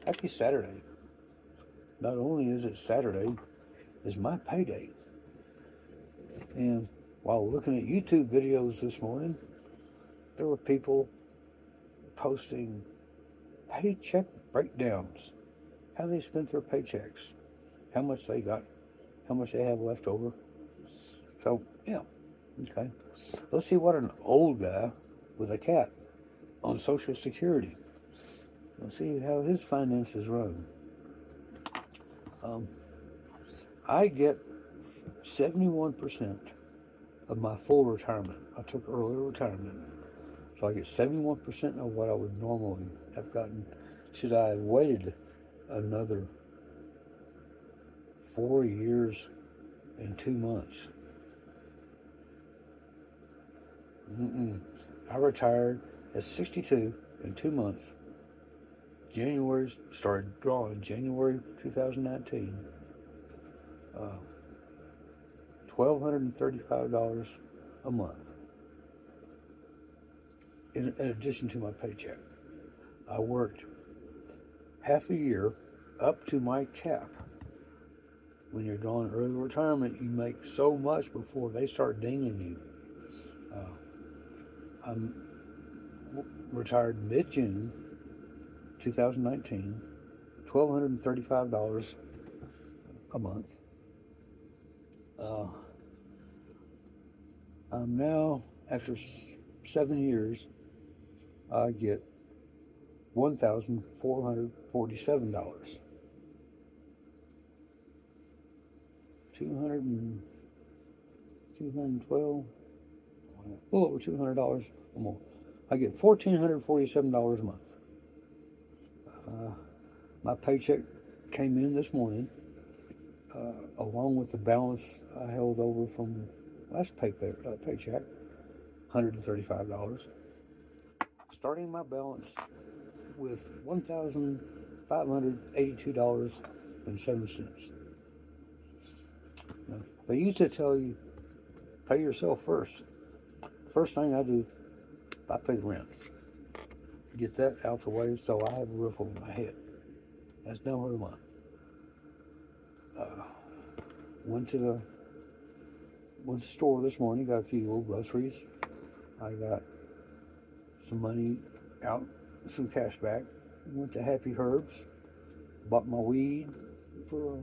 Happy Saturday. Not only is it Saturday, it's my payday. And while looking at YouTube videos this morning, there were people posting paycheck breakdowns, how they spent their paychecks, how much they got, how much they have left over. So, yeah, okay. Let's see what an old guy with a cat on Social Security. Let's see how his finances run. Um, I get 71% of my full retirement. I took early retirement. So I get 71% of what I would normally have gotten should I have waited another 4 years and 2 months. Mm-mm. I retired at 62 in 2 months. January started drawing January 2019. $1,235 a month in addition to my paycheck. I worked half a year up to my cap. When you're drawing early retirement, you make so much before they start dinging you. I'm retired mid-June 2019, $1,235 a month. I'm now, after 7 years, I get $1,447. 212, a little over $200 or more. I get $1,447 a month. My paycheck came in this morning, along with the balance I held over from last paycheck, $135. Starting my balance with $1,582.07. Now, they used to tell you, pay yourself first. First thing I do, I pay the rent. Get that out the way so I have a roof over my head. That's number one. Went to the store this morning, got a few little groceries. I got some money out, some cash back. Went to Happy Herbs, bought my weed for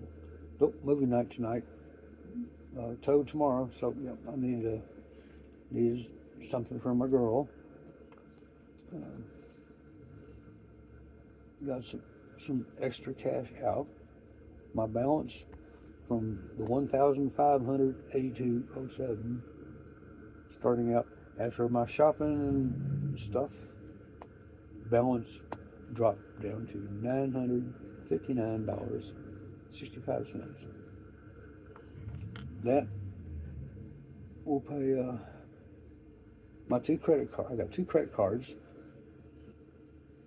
a movie night tonight. Toad tomorrow, so yeah, I needed something for my girl. Got some extra cash out. My balance from the 1,582.07, starting out after my shopping and stuff, balance dropped down to $959.65. That will pay my two credit cards. I got two credit cards.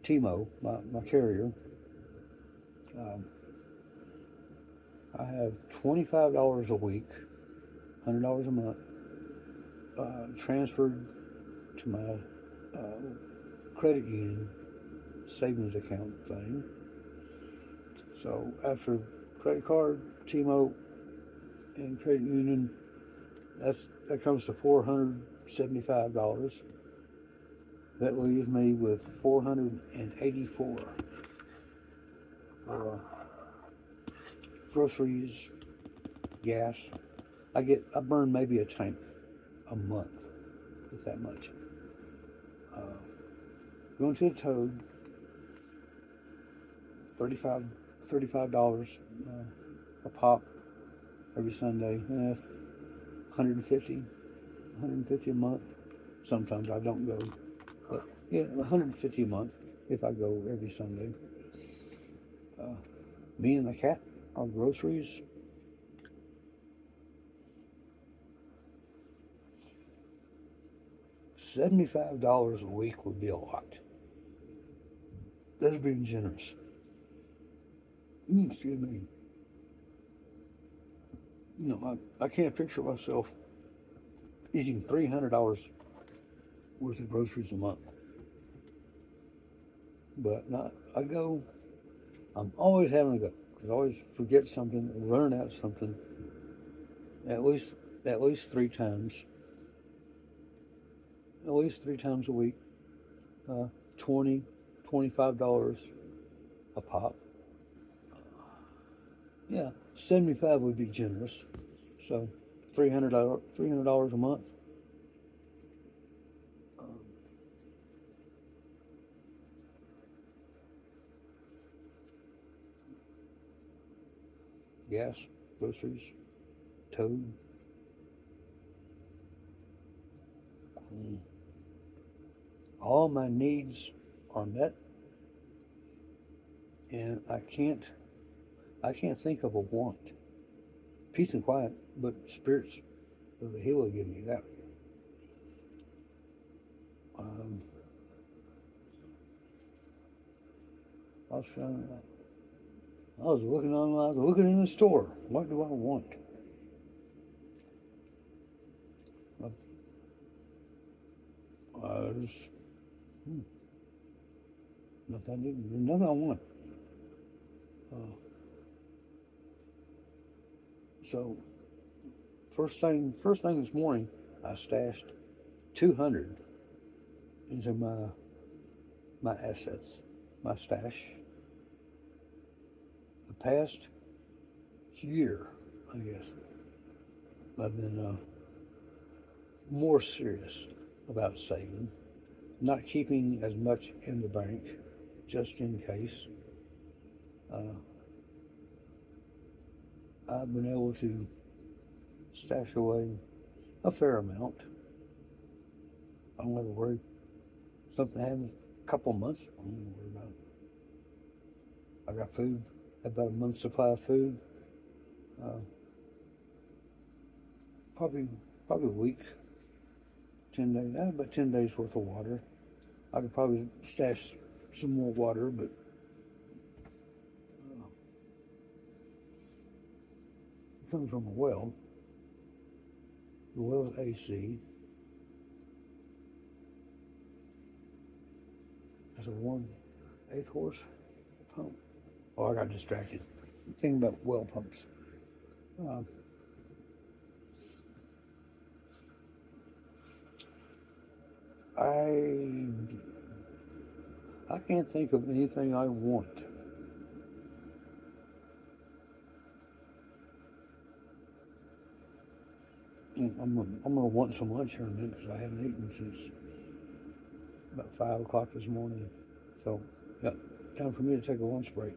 T-Mo, my carrier. I have $25 a week, $100 a month, transferred to my credit union savings account thing. So after credit card, T-Mo, and credit union, that comes to $475. That leaves me with $484 for groceries, gas. I burn maybe a tank a month, if that much. Going to the Toad, $35 a pop every Sunday. 150 a month. Sometimes I don't go, but yeah, 150 a month if I go every Sunday. Me and the cat, our groceries, $75 a week would be a lot. That's being generous. Excuse me. I can't picture myself eating $300 worth of groceries a month. But I go I'm always having to go because I always forget something, running out of something. At least at least three times, at least three times a week. Uh, 20, $25 a pop. Yeah, 75 would be generous. So $300 a month. Um, gas, groceries, toad. Mm. All my needs are met, and I can't think of a want. Peace and quiet, but spirits of the hill give me that. Um, I was trying. I was looking online. I was looking in the store. What do I want? Uh, there's nothing I want. Uh, so first thing this morning, I stashed 200 into my assets, my stash. The past year, I guess, I've been more serious about saving, not keeping as much in the bank, just in case. Uh, I've been able to stash away a fair amount. I don't have to worry. Something happens a couple of months, I don't have to worry about it. I got food, about a month's supply of food, uh, probably probably a week, 10 days, about 10 days worth of water. I could probably stash some more water, but it comes from a well. The well's AC. It's a 1/8 horse pump. Oh, I got distracted thinking about well pumps. Uh, I I can't think of anything I want. I'm gonna want some lunch here in a minute because I haven't eaten since about 5 o'clock this morning. So, yeah, time for me to take a lunch break.